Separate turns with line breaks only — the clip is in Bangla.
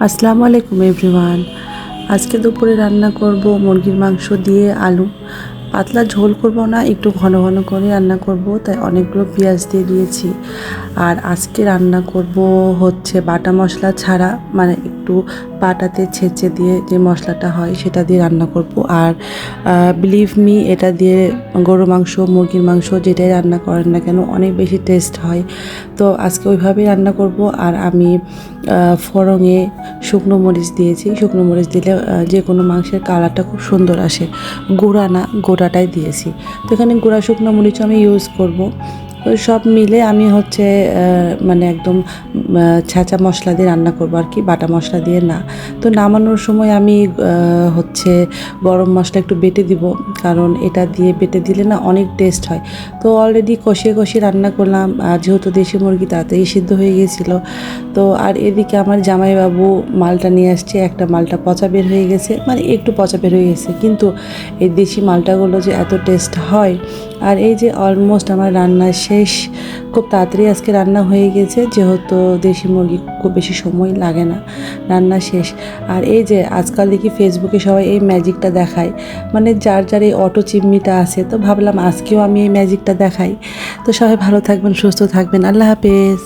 আসসালামু আলাইকুম এভরিওয়ান। আজকে দুপুরে রান্না করব মুরগির মাংস দিয়ে আলু। পাতলা ঝোল করব না, একটু ঘন ঘন করে রান্না করব, তাই অনেকগুলো পেঁয়াজ দিয়ে দিয়েছি। আর আজকে রান্না করব হচ্ছে বাটা মশলা ছাড়া, মানে একটু বাটাতে ছেঁচে দিয়ে যে মশলাটা হয় সেটা দিয়ে রান্না করব। আর বিলিভ মি, এটা দিয়ে গরু মাংস, মুরগির মাংস যেটাই রান্না করেন না কেন অনেক বেশি টেস্ট হয়। তো আজকে ওইভাবেই রান্না করব। আর আমি ফোড়নে শুকনো মরিচ দিয়েছি। শুকনো মরিচ দিলে যে কোনো মাংসের কালারটা খুব সুন্দর আসে। গুঁড়া না, গোটাটাই দিয়েছি। তো এখানে গুঁড়া শুকনো মরিচও আমি ইউজ করব। তো সব মিলে আমি হচ্ছে মানে একদম ছাঁচা মশলা দিয়ে রান্না করবো আর কি, বাটা মশলা দিয়ে না। তো নামানোর সময় আমি হচ্ছে গরম মশলা একটু বেটে দিব, কারণ এটা দিয়ে বেটে দিলে না অনেক টেস্ট হয়। তো অলরেডি কষিয়ে কষিয়ে রান্না করলাম, আর যেহেতু দেশি মুরগি তাড়াতাড়ি সিদ্ধ হয়ে গিয়েছিলো। তো আর এদিকে আমার জামাইবাবু মালটা নিয়ে আসছে, একটা মালটা পচা বের হয়ে গেছে, মানে একটু পচা বের হয়ে গেছে, কিন্তু এই দেশি মালটাগুলো যে এত টেস্ট হয়। আর এই যে অলমোস্ট আমার রান্না শেষ, খুব তাড়াতাড়ি আজকে রান্না হয়ে গেছে, যেহেতু দেশি মুরগি খুব বেশি সময় লাগে না, রান্না শেষ। আর এই যে আজকাল দেখি ফেসবুকে সবাই এই ম্যাজিকটা দেখায়, মানে যার যার এই অটো চিমনিটা আছে, তো ভাবলাম আজকেও আমি এই ম্যাজিকটা দেখাই। তো সবাই ভালো থাকবেন, সুস্থ থাকবেন, আল্লাহ হাফেজ।